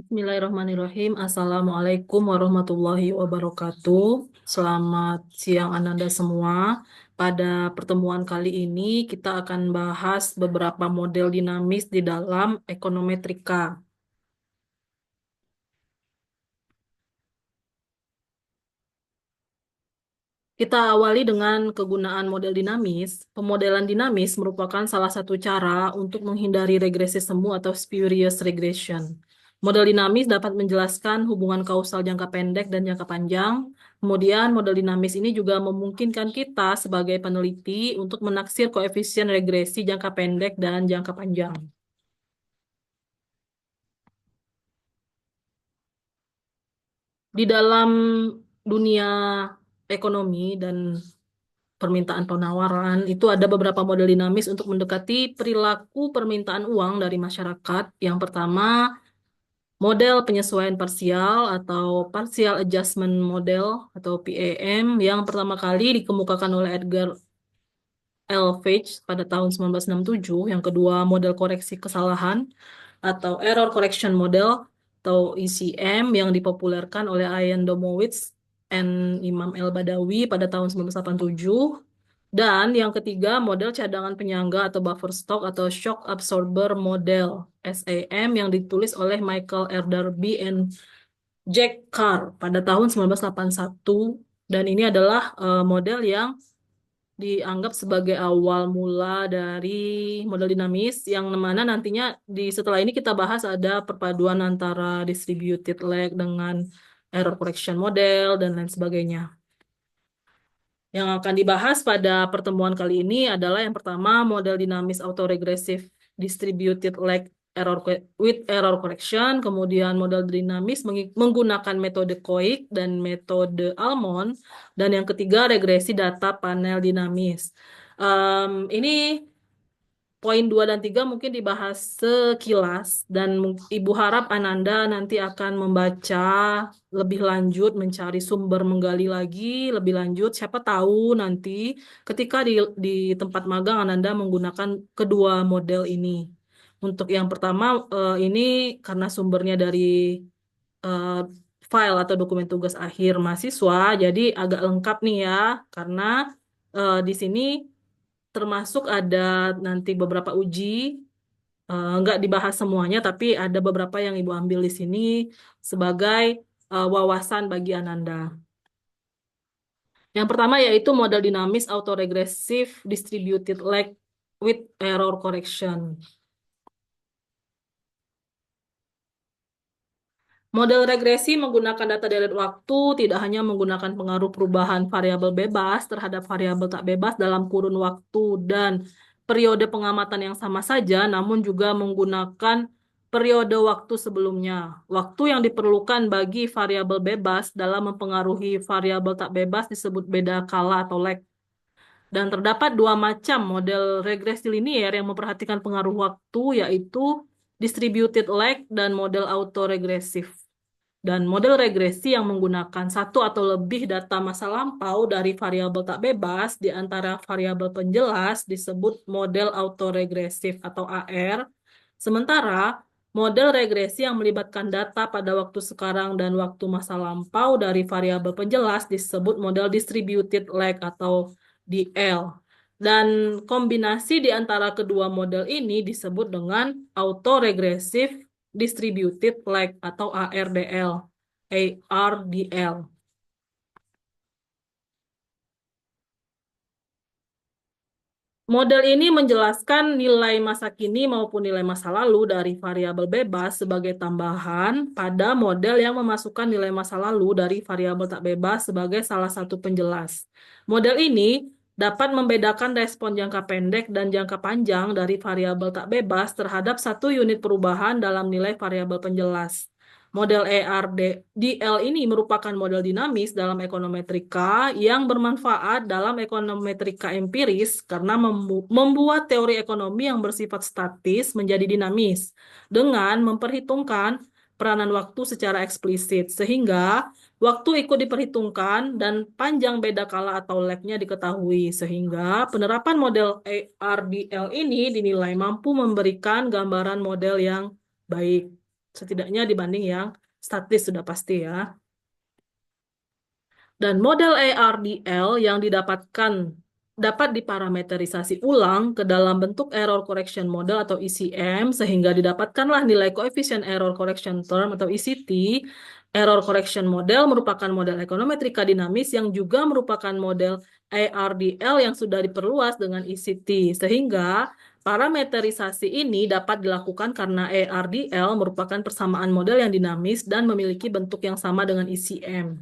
Bismillahirrahmanirrahim. Assalamualaikum warahmatullahi wabarakatuh. Selamat siang Ananda semua. Pada pertemuan kali ini kita akan bahas beberapa model dinamis di dalam ekonometrika. Kita awali dengan kegunaan model dinamis. Pemodelan dinamis merupakan salah satu cara untuk menghindari regresi semu atau spurious regression. Model dinamis dapat menjelaskan hubungan kausal jangka pendek dan jangka panjang. Kemudian model dinamis ini juga memungkinkan kita sebagai peneliti untuk menaksir koefisien regresi jangka pendek dan jangka panjang. Di dalam dunia ekonomi dan permintaan penawaran itu ada beberapa model dinamis untuk mendekati perilaku permintaan uang dari masyarakat. Yang pertama, model penyesuaian parsial atau partial adjustment model atau PAM yang pertama kali dikemukakan oleh Edgar Elfage pada tahun 1967. Yang kedua, model koreksi kesalahan atau Error Correction Model atau ECM yang dipopulerkan oleh Ian Domowitz dan Imam El-Badawi pada tahun 1987. Dan yang ketiga, model cadangan penyangga atau buffer stock atau shock absorber model SAM yang ditulis oleh Michael R. Darby and Jack Carr pada tahun 1981. Dan ini adalah model yang dianggap sebagai awal mula dari model dinamis yang mana nantinya setelah ini kita bahas ada perpaduan antara distributed lag dengan error correction model dan lain sebagainya. Yang akan dibahas pada pertemuan kali ini adalah yang pertama model dinamis autoregressive distributed lag with error correction, kemudian model dinamis menggunakan metode Koik dan metode Almond, dan yang ketiga regresi data panel dinamis. Ini poin 2 dan 3 mungkin dibahas sekilas dan Ibu harap Ananda nanti akan membaca lebih lanjut, mencari sumber menggali lagi lebih lanjut. Siapa tahu nanti ketika di tempat magang Ananda menggunakan kedua model ini. Untuk yang pertama ini karena sumbernya dari eh, file atau dokumen tugas akhir mahasiswa, jadi agak lengkap nih ya, karena di sini termasuk ada nanti beberapa uji, nggak dibahas semuanya, tapi ada beberapa yang Ibu ambil di sini sebagai wawasan bagi Ananda. Yang pertama yaitu model dinamis autoregressive distributed lag with error correction. Model regresi menggunakan data deret waktu tidak hanya menggunakan pengaruh perubahan variabel bebas terhadap variabel tak bebas dalam kurun waktu dan periode pengamatan yang sama saja, namun juga menggunakan periode waktu sebelumnya. Waktu yang diperlukan bagi variabel bebas dalam mempengaruhi variabel tak bebas disebut beda kala atau lag. Dan terdapat dua macam model regresi linier yang memperhatikan pengaruh waktu, yaitu distributed lag dan model autoregresif. Dan model regresi yang menggunakan satu atau lebih data masa lampau dari variabel tak bebas di antara variabel penjelas disebut model autoregresif atau AR. Sementara model regresi yang melibatkan data pada waktu sekarang dan waktu masa lampau dari variabel penjelas disebut model distributed lag atau DL. Dan kombinasi di antara kedua model ini disebut dengan autoregressive distributed lag atau ARDL. ARDL. Model ini menjelaskan nilai masa kini maupun nilai masa lalu dari variabel bebas sebagai tambahan pada model yang memasukkan nilai masa lalu dari variabel tak bebas sebagai salah satu penjelas. Model ini dapat membedakan respon jangka pendek dan jangka panjang dari variabel tak bebas terhadap satu unit perubahan dalam nilai variabel penjelas. Model ERDL ini merupakan model dinamis dalam ekonometrika yang bermanfaat dalam ekonometrika empiris karena membuat teori ekonomi yang bersifat statis menjadi dinamis dengan memperhitungkan peranan waktu secara eksplisit sehingga waktu ikut diperhitungkan dan panjang beda kala atau lag-nya diketahui sehingga penerapan model ERDL ini dinilai mampu memberikan gambaran model yang baik. Setidaknya dibanding yang statis sudah pasti ya. Dan model ARDL yang didapatkan dapat diparameterisasi ulang ke dalam bentuk error correction model atau ECM sehingga didapatkanlah nilai coefficient error correction term atau ECT. Error correction model merupakan model ekonometrika dinamis yang juga merupakan model ARDL yang sudah diperluas dengan ECT sehingga parameterisasi ini dapat dilakukan karena ARDL merupakan persamaan model yang dinamis dan memiliki bentuk yang sama dengan ECM.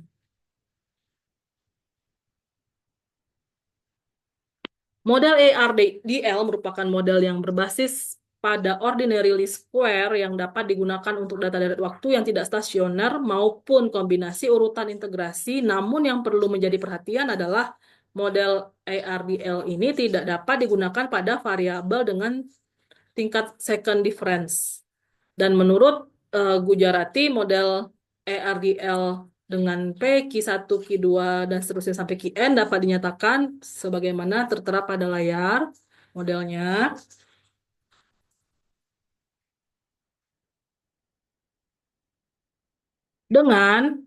Model ARDL merupakan model yang berbasis pada ordinary least square yang dapat digunakan untuk data deret waktu yang tidak stasioner maupun kombinasi urutan integrasi. Namun yang perlu menjadi perhatian adalah model ARDL ini tidak dapat digunakan pada variabel dengan tingkat second difference. Dan menurut Gujarati, model ERDL dengan P, Q1, Q2, dan seterusnya sampai Qn dapat dinyatakan sebagaimana tertera pada layar modelnya. Dengan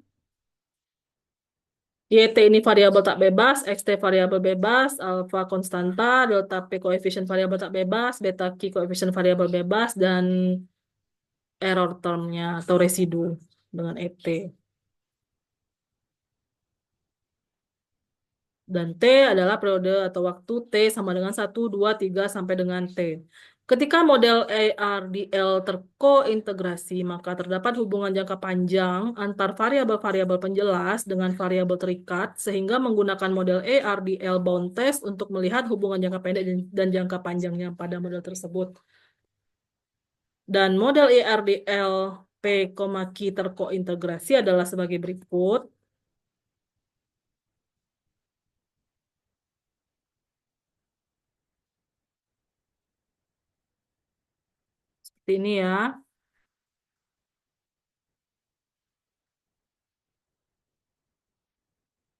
YT ini variabel tak bebas, XT variabel bebas, alfa konstanta, delta P koefisien variabel tak bebas, beta Q koefisien variabel bebas, dan error termnya atau residu dengan ET. Dan T adalah periode atau waktu T sama dengan 1, 2, 3 sampai dengan T. Ketika model ARDL terkointegrasi, maka terdapat hubungan jangka panjang antar variabel-variabel penjelas dengan variabel terikat, sehingga menggunakan model ARDL bound test untuk melihat hubungan jangka pendek dan jangka panjangnya pada model tersebut. Dan model ARDL P, Q terkointegrasi adalah sebagai berikut. Seperti ini ya.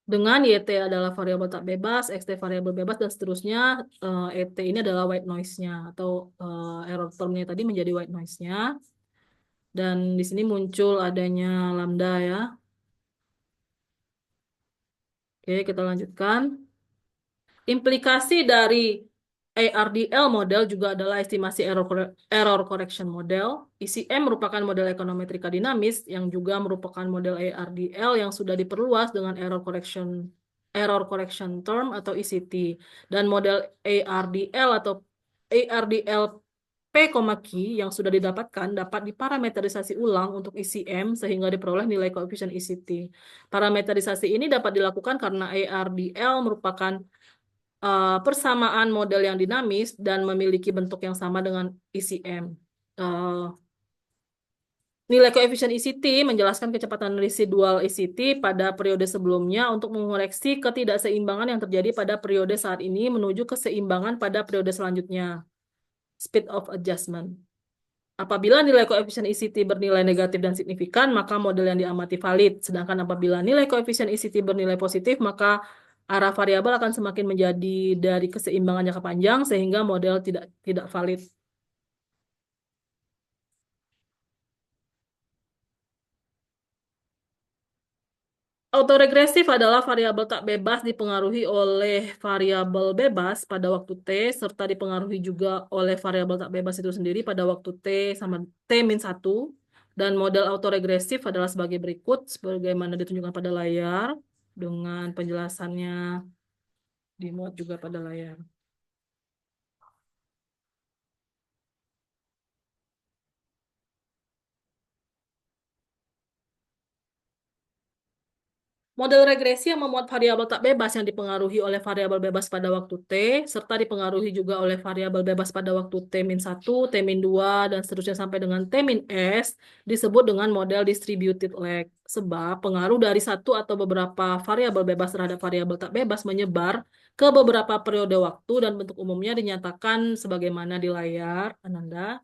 Dengan YT adalah variabel tak bebas, XT variabel bebas, dan seterusnya, ET ini adalah white noise-nya, atau error termnya tadi menjadi white noise-nya. Dan di sini muncul adanya lambda ya. Oke, kita lanjutkan. Implikasi dari ARDL model juga adalah estimasi error correction model. ECM merupakan model ekonometrika dinamis yang juga merupakan model ARDL yang sudah diperluas dengan error correction term atau ECT. Dan model ARDL atau ARDL P, Q yang sudah didapatkan dapat diparameterisasi ulang untuk ECM sehingga diperoleh nilai koefisien ECT. Parameterisasi ini dapat dilakukan karena ARDL merupakan persamaan model yang dinamis dan memiliki bentuk yang sama dengan ECM. Nilai koefisien ECT menjelaskan kecepatan residual ECT pada periode sebelumnya untuk mengoreksi ketidakseimbangan yang terjadi pada periode saat ini menuju keseimbangan pada periode selanjutnya. Speed of adjustment. Apabila nilai koefisien ECT bernilai negatif dan signifikan, maka model yang diamati valid. Sedangkan apabila nilai koefisien ECT bernilai positif, maka arah variabel akan semakin menjadi dari keseimbangan jangka panjang sehingga model tidak valid. Autoregresif adalah variabel tak bebas dipengaruhi oleh variabel bebas pada waktu T, serta dipengaruhi juga oleh variabel tak bebas itu sendiri pada waktu T sama T-1. Dan model autoregresif adalah sebagai berikut, sebagaimana ditunjukkan pada layar, dengan penjelasannya dimuat juga pada layar. Model regresi yang memuat variabel tak bebas yang dipengaruhi oleh variabel bebas pada waktu T, serta dipengaruhi juga oleh variabel bebas pada waktu T-1, T-2, dan seterusnya sampai dengan T-S, disebut dengan model distributed lag. Sebab pengaruh dari satu atau beberapa variabel bebas terhadap variabel tak bebas menyebar ke beberapa periode waktu dan bentuk umumnya dinyatakan sebagaimana di layar, Ananda.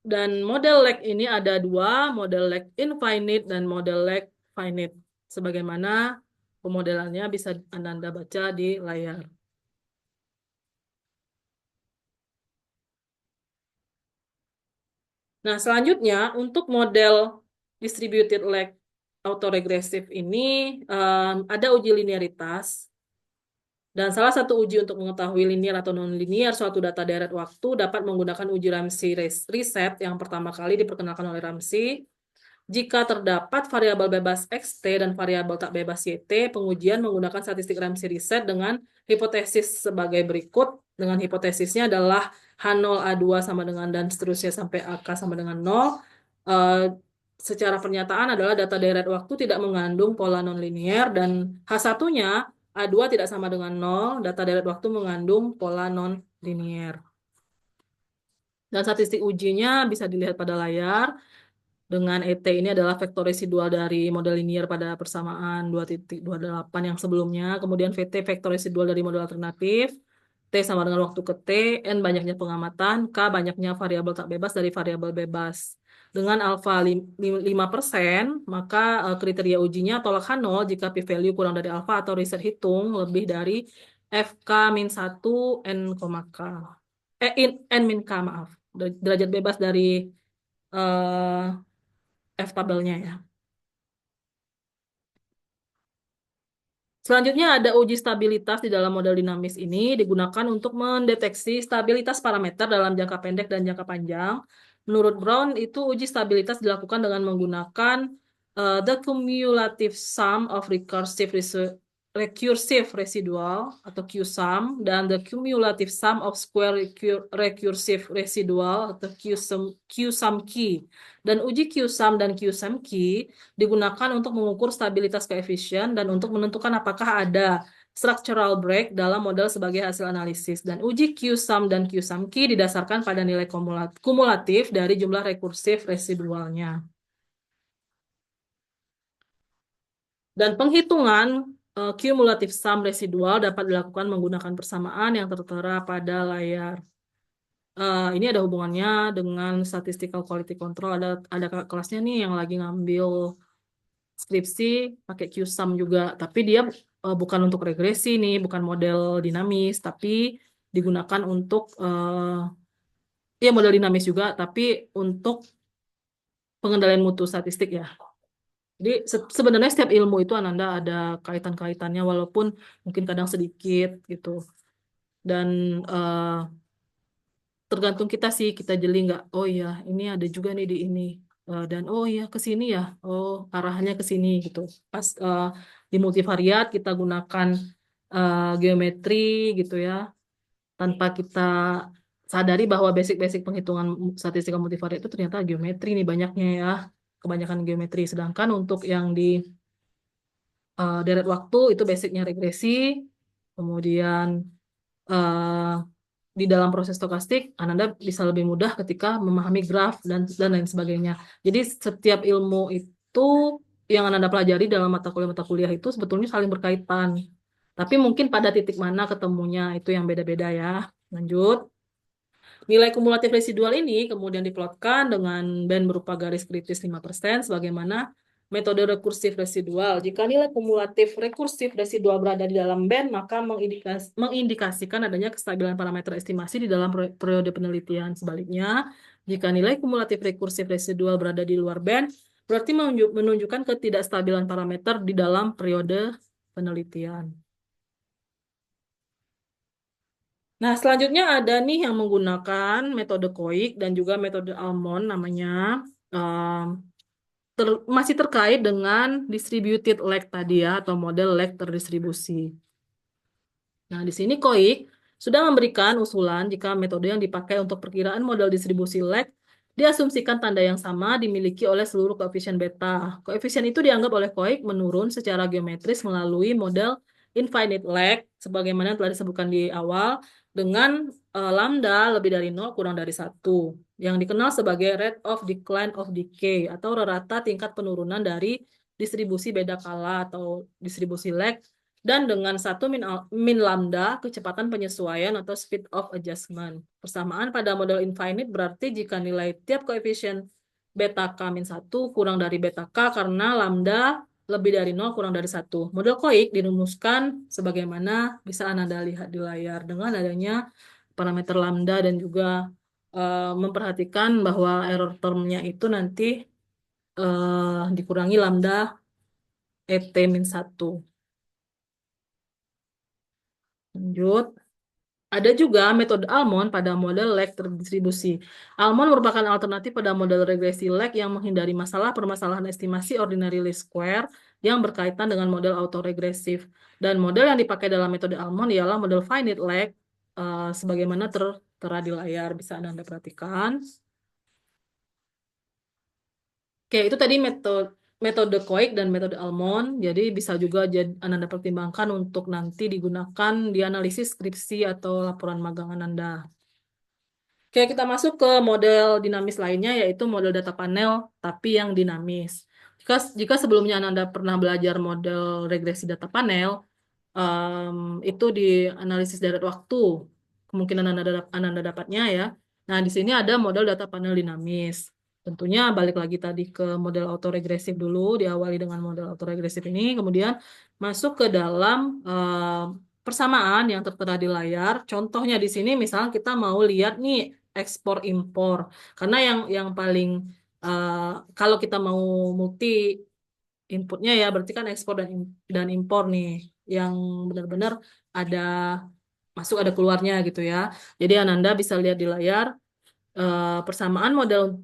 Dan model lag ini ada dua, model lag infinite dan model lag finite. Sebagaimana pemodelannya bisa Anda baca di layar. Nah, selanjutnya untuk model distributed lag autoregressive ini ada uji linearitas. Dan salah satu uji untuk mengetahui linear atau non-linear suatu data deret waktu dapat menggunakan uji Ramsey reset yang pertama kali diperkenalkan oleh Ramsey. Jika terdapat variabel bebas XT dan variabel tak bebas YT, pengujian menggunakan statistik Ramsey reset dengan hipotesis sebagai berikut. Dengan hipotesisnya adalah H0 A2 sama dengan dan seterusnya sampai AK sama dengan 0. Eh, Secara pernyataan adalah data deret waktu tidak mengandung pola nonlinear dan H1-nya A2 tidak sama dengan 0, data deret waktu mengandung pola non-linear. Dan statistik ujinya bisa dilihat pada layar, dengan ET ini adalah vektor residual dari model linear pada persamaan 2.28 yang sebelumnya, kemudian VT vektor residual dari model alternatif, T sama dengan waktu ke T, N banyaknya pengamatan, K banyaknya variabel tak bebas dari variabel bebas. Dengan alfa 5%, maka kriteria ujinya tolak H0 jika p-value kurang dari alfa atau riset hitung lebih dari FK min 1 N, K. N min K, maaf. Derajat bebas dari eh, F tabelnya ya. Selanjutnya ada uji stabilitas di dalam model dinamis ini digunakan untuk mendeteksi stabilitas parameter dalam jangka pendek dan jangka panjang. Menurut Brown itu uji stabilitas dilakukan dengan menggunakan the cumulative sum of recursive residual atau QSUM dan the cumulative sum of square recursive residual atau QSUM key. Dan uji QSUM dan QSUM key digunakan untuk mengukur stabilitas koefisien dan untuk menentukan apakah ada structural break dalam model sebagai hasil analisis. Dan uji Q-sum dan Q-sum key didasarkan pada nilai kumulatif dari jumlah rekursif residualnya. Dan penghitungan cumulative sum residual dapat dilakukan menggunakan persamaan yang tertera pada layar. Ini ada hubungannya dengan statistical quality control. Ada kelasnya nih yang lagi ngambil skripsi pakai QSUM juga, tapi dia bukan untuk regresi nih, bukan model dinamis, tapi digunakan untuk ya model dinamis juga, tapi untuk pengendalian mutu statistik ya. Jadi sebenarnya setiap ilmu itu Ananda ada kaitan-kaitannya, walaupun mungkin kadang sedikit gitu. Dan tergantung kita sih, kita jeli nggak, oh iya ini ada juga nih di ini. Dan oh iya ke sini ya, oh arahnya ke sini gitu. Pas di multivariat kita gunakan geometri gitu ya, tanpa kita sadari bahwa basic-basic penghitungan statistika multivariat itu ternyata geometri nih banyaknya ya, kebanyakan geometri. Sedangkan untuk yang di deret waktu itu basicnya regresi, kemudian eh, di dalam proses stokastik, Ananda bisa lebih mudah ketika memahami graf dan lain sebagainya. Jadi setiap ilmu itu yang Ananda pelajari dalam mata kuliah itu sebetulnya saling berkaitan. Tapi mungkin pada titik mana ketemunya itu yang beda-beda ya. Lanjut. Nilai kumulatif residual ini kemudian diplotkan dengan band berupa garis kritis 5% sebagaimana metode rekursif residual. Jika nilai kumulatif rekursif residual berada di dalam band, maka mengindikasikan adanya kestabilan parameter estimasi di dalam periode penelitian. Sebaliknya, jika nilai kumulatif rekursif residual berada di luar band, berarti menunjukkan ketidakstabilan parameter di dalam periode penelitian. Nah, selanjutnya ada nih yang menggunakan metode Koik dan juga metode Almond namanya. Em, Masih terkait dengan distributed lag tadi ya, atau model lag terdistribusi. Nah, di sini Koik sudah memberikan usulan jika metode yang dipakai untuk perkiraan model distribusi lag diasumsikan tanda yang sama dimiliki oleh seluruh koefisien beta. Koefisien itu dianggap oleh Koik menurun secara geometris melalui model infinite lag, sebagaimana yang telah disebutkan di awal, dengan lambda lebih dari 0 kurang dari 1, yang dikenal sebagai rate of decline of decay, atau rata tingkat penurunan dari distribusi beda kala atau distribusi lag dan dengan 1 min lambda kecepatan penyesuaian atau speed of adjustment. Persamaan pada model infinite berarti jika nilai tiap koefisien beta k min 1 kurang dari beta k karena lambda lebih dari 0 kurang dari 1. Model koik dirumuskan sebagaimana bisa Anda lihat di layar dengan adanya parameter lambda dan juga memperhatikan bahwa error termnya itu nanti dikurangi lambda ET min 1. Lanjut. Ada juga metode Almond pada model lag terdistribusi. Almond merupakan alternatif pada model regresi lag yang menghindari masalah permasalahan estimasi ordinary least square yang berkaitan dengan model autoregresif. Dan model yang dipakai dalam metode Almond ialah model finite lag, sebagaimana tertera di layar. Bisa Anda perhatikan. Oke, itu tadi metode metode Koik dan metode Almond. Jadi bisa juga Anda pertimbangkan untuk nanti digunakan di analisis skripsi atau laporan magang Anda. Oke, kita masuk ke model dinamis lainnya, yaitu model data panel, tapi yang dinamis. Jika sebelumnya Anda pernah belajar model regresi data panel, itu di analisis deret waktu, kemungkinan Anda dapatnya ya. Nah, di sini ada model data panel dinamis. Tentunya balik lagi tadi ke model autoregresif dulu, diawali dengan model autoregresif ini, kemudian masuk ke dalam persamaan yang tertera di layar. Contohnya di sini misalnya kita mau lihat nih ekspor impor. Karena yang paling eh, kalau kita mau multi inputnya ya berarti kan ekspor dan impor nih yang benar-benar ada masuk ada keluarnya gitu ya. Jadi Ananda bisa lihat di layar persamaan model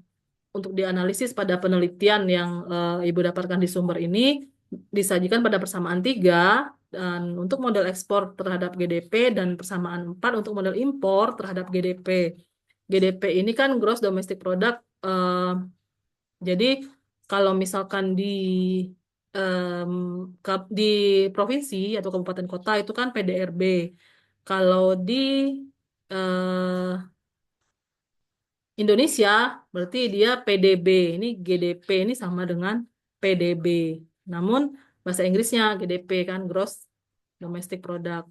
untuk dianalisis pada penelitian yang Ibu dapatkan di sumber ini disajikan pada persamaan 3 dan untuk model ekspor terhadap GDP dan persamaan 4 untuk model impor terhadap GDP. GDP ini kan gross domestic product. Jadi kalau misalkan em, di provinsi atau kabupaten kota itu kan PDRB. Kalau di eh, Indonesia berarti dia PDB. Ini GDP ini sama dengan PDB. Namun bahasa Inggrisnya GDP kan gross domestic product.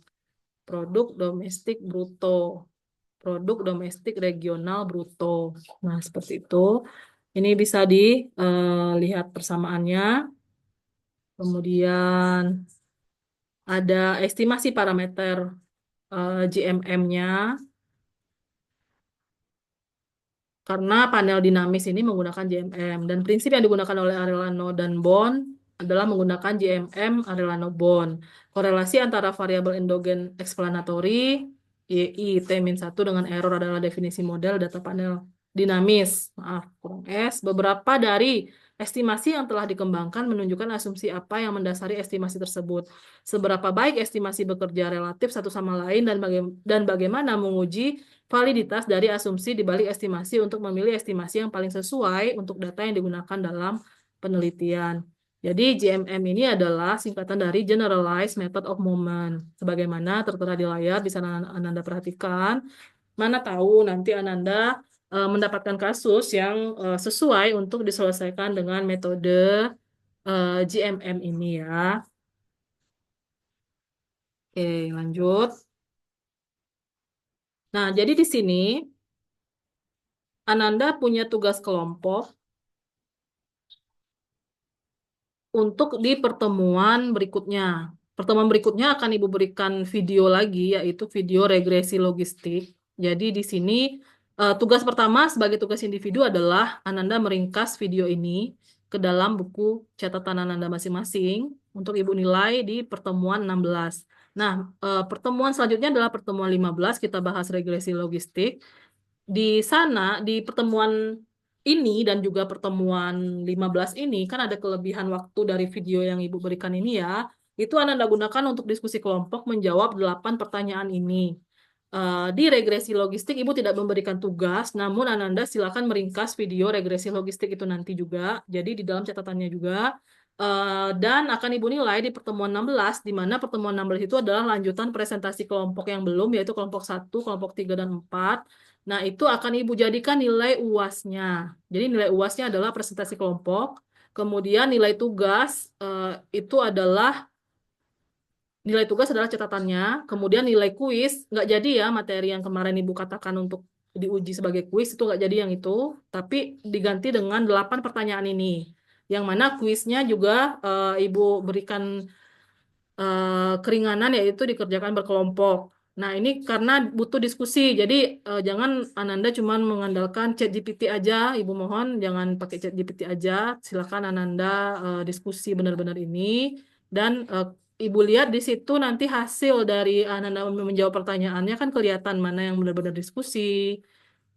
Produk domestik bruto. Produk domestik regional bruto. Nah, seperti itu. Ini bisa dilihat persamaannya. Kemudian ada estimasi parameter GMM-nya. Karena panel dinamis ini menggunakan JMM dan prinsip yang digunakan oleh Arellano dan Bond adalah menggunakan JMM Arellano Bond. Korelasi antara variabel endogen explanatory YI T-1 dengan error adalah definisi model data panel dinamis. Maaf, kurang S. Beberapa dari estimasi yang telah dikembangkan menunjukkan asumsi apa yang mendasari estimasi tersebut. Seberapa baik estimasi bekerja relatif satu sama lain dan bagaimana menguji validitas dari asumsi di balik estimasi untuk memilih estimasi yang paling sesuai untuk data yang digunakan dalam penelitian. Jadi GMM ini adalah singkatan dari Generalized Method of Moment. Sebagaimana tertera di layar, bisa Ananda perhatikan. Mana tahu nanti Ananda mendapatkan kasus yang sesuai untuk diselesaikan dengan metode GMM ini ya. Oke, lanjut. Nah, jadi di sini Ananda punya tugas kelompok untuk di pertemuan berikutnya. Pertemuan berikutnya akan Ibu berikan video lagi, yaitu video regresi logistik. Jadi di sini tugas pertama sebagai tugas individu adalah Ananda meringkas video ini ke dalam buku catatan Ananda masing-masing untuk Ibu nilai di pertemuan 16. Nah, pertemuan selanjutnya adalah pertemuan 15, kita bahas regresi logistik. Di sana, di pertemuan ini dan juga pertemuan 15 ini, kan ada kelebihan waktu dari video yang Ibu berikan ini ya. Itu Anda gunakan untuk diskusi kelompok menjawab 8 pertanyaan ini. Di regresi logistik, Ibu tidak memberikan tugas, namun Ananda silakan meringkas video regresi logistik itu nanti juga. Jadi di dalam catatannya juga. Dan akan Ibu nilai di pertemuan 16, di mana pertemuan 16 itu adalah lanjutan presentasi kelompok yang belum, yaitu kelompok 1, kelompok 3, dan 4. Nah, itu akan Ibu jadikan nilai UAS-nya. Jadi nilai UAS-nya adalah presentasi kelompok. Kemudian nilai tugas itu adalah catatannya. Kemudian nilai kuis, nggak jadi ya materi yang kemarin Ibu katakan untuk diuji sebagai kuis, itu nggak jadi yang itu. Tapi diganti dengan 8 pertanyaan ini. Yang mana kuisnya juga Ibu berikan keringanan yaitu dikerjakan berkelompok. Nah, ini karena butuh diskusi. Jadi jangan Ananda cuma mengandalkan ChatGPT aja. Ibu mohon jangan pakai ChatGPT aja. Silakan Ananda diskusi benar-benar ini dan Ibu lihat di situ nanti hasil dari Ananda menjawab pertanyaannya kan kelihatan mana yang benar-benar diskusi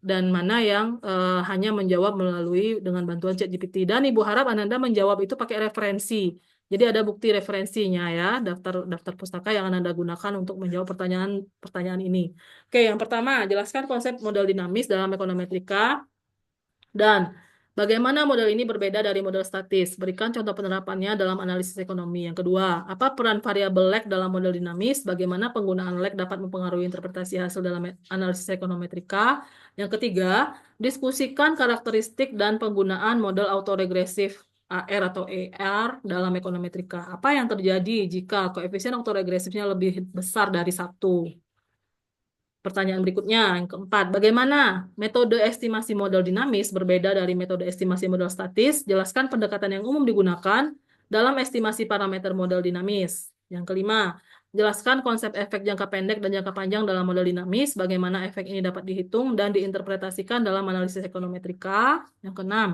dan mana yang hanya menjawab melalui dengan bantuan ChatGPT. Dan Ibu harap Ananda menjawab itu pakai referensi. Jadi ada bukti referensinya ya, daftar daftar pustaka yang Anda gunakan untuk menjawab pertanyaan ini. Oke, yang pertama, jelaskan konsep model dinamis dalam ekonometrika dan bagaimana model ini berbeda dari model statis. Berikan contoh penerapannya dalam analisis ekonomi. Yang kedua, apa peran variabel lag dalam model dinamis? Bagaimana penggunaan lag dapat mempengaruhi interpretasi hasil dalam analisis ekonometrika? Yang ketiga, diskusikan karakteristik dan penggunaan model autoregresif AR atau ER dalam ekonometrika. Apa yang terjadi jika koefisien autoregresifnya lebih besar dari satu? Pertanyaan berikutnya, yang keempat, bagaimana metode estimasi model dinamis berbeda dari metode estimasi model statis? Jelaskan pendekatan yang umum digunakan dalam estimasi parameter model dinamis. Yang kelima, jelaskan konsep efek jangka pendek dan jangka panjang dalam model dinamis, bagaimana efek ini dapat dihitung dan diinterpretasikan dalam analisis ekonometrika. Yang keenam,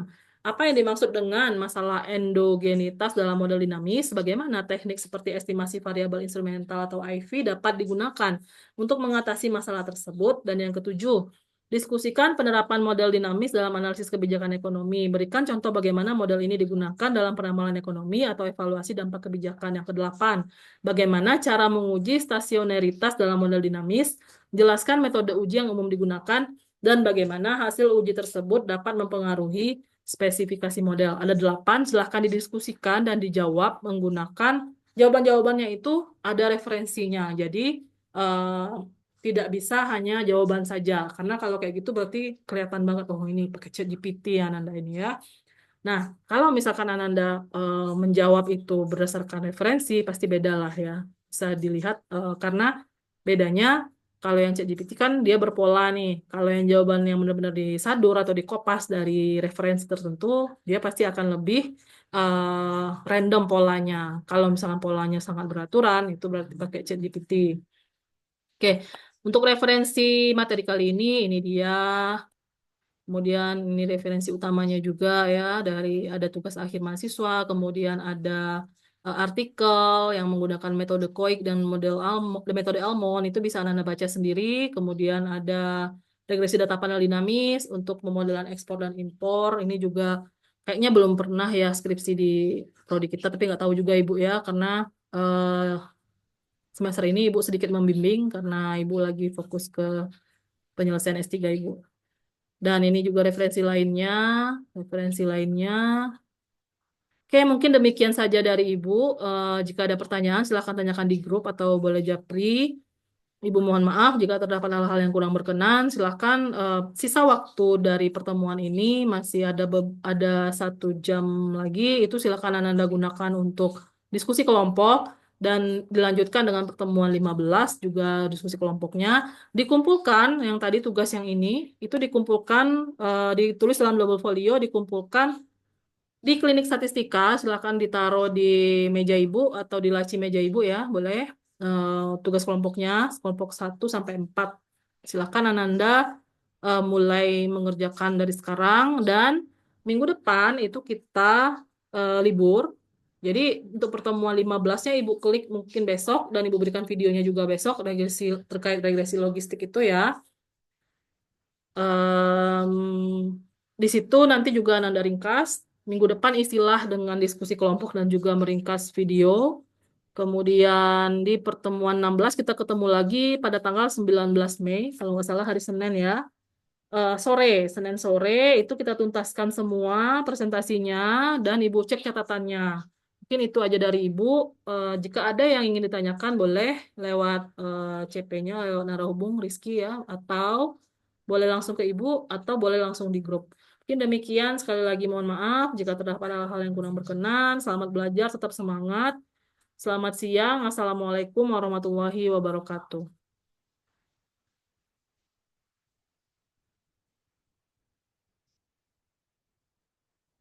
apa yang dimaksud dengan masalah endogenitas dalam model dinamis? Bagaimana teknik seperti estimasi variabel instrumental atau IV dapat digunakan untuk mengatasi masalah tersebut? Dan yang ketujuh, diskusikan penerapan model dinamis dalam analisis kebijakan ekonomi. Berikan contoh bagaimana model ini digunakan dalam penerapan ekonomi atau evaluasi dampak kebijakan. Yang kedelapan, bagaimana cara menguji stasioneritas dalam model dinamis? Jelaskan metode uji yang umum digunakan dan bagaimana hasil uji tersebut dapat mempengaruhi spesifikasi model. Ada 8, silahkan didiskusikan dan dijawab menggunakan jawaban-jawabannya itu ada referensinya. Jadi eh, tidak bisa hanya jawaban saja. Karena kalau kayak gitu berarti kelihatan banget, oh ini pakai ChatGPT ya Ananda ini ya. Nah, kalau misalkan Ananda menjawab itu berdasarkan referensi, pasti beda lah ya. Bisa dilihat karena bedanya kalau yang ChatGPT kan dia berpola nih. Kalau yang jawaban yang benar-benar disadur atau dikopas dari referensi tertentu, dia pasti akan lebih random polanya. Kalau misalkan polanya sangat beraturan, itu berarti pakai ChatGPT. Oke, untuk referensi materi kali ini dia. Kemudian ini referensi utamanya juga ya dari ada tugas akhir mahasiswa, kemudian ada artikel yang menggunakan metode Koik dan metode Elmon itu bisa Anda baca sendiri. Kemudian ada regresi data panel dinamis untuk pemodelan ekspor dan impor. Ini juga kayaknya belum pernah ya skripsi di prodi kita, tapi nggak tahu juga Ibu ya karena semester ini Ibu sedikit membimbing karena Ibu lagi fokus ke penyelesaian S3 Ibu. Dan ini juga referensi lainnya, referensi lainnya. Oke, mungkin demikian saja dari Ibu. Jika ada pertanyaan, silahkan tanyakan di grup atau boleh japri. Ibu mohon maaf jika terdapat hal-hal yang kurang berkenan. Silahkan sisa waktu dari pertemuan ini masih ada 1 jam lagi. Itu silahkan Anda gunakan untuk diskusi kelompok dan dilanjutkan dengan pertemuan 15 juga diskusi kelompoknya. Dikumpulkan yang tadi tugas yang ini itu dikumpulkan ditulis dalam double folio, dikumpulkan di klinik statistika. Silakan ditaruh di meja Ibu atau di laci meja Ibu ya, boleh. Tugas kelompoknya, kelompok 1 sampai 4. Silakan Ananda mulai mengerjakan dari sekarang dan minggu depan itu kita libur. Jadi untuk pertemuan 15-nya Ibu klik mungkin besok dan Ibu berikan videonya juga besok terkait regresi logistik itu ya. Di situ nanti juga Nanda ringkas. Minggu depan istilah dengan diskusi kelompok dan juga meringkas video. Kemudian di pertemuan 16 kita ketemu lagi pada tanggal 19 Mei, kalau nggak salah hari Senin ya. Sore, Senin sore itu kita tuntaskan semua presentasinya dan Ibu cek catatannya. Mungkin itu aja dari Ibu. Jika ada yang ingin ditanyakan boleh lewat CP-nya, lewat narahubung Rizky ya, atau boleh langsung ke Ibu, atau boleh langsung di grup. Mungkin demikian, sekali lagi mohon maaf jika terdapat hal-hal yang kurang berkenan. Selamat belajar, tetap semangat. Selamat siang. Assalamualaikum warahmatullahi wabarakatuh.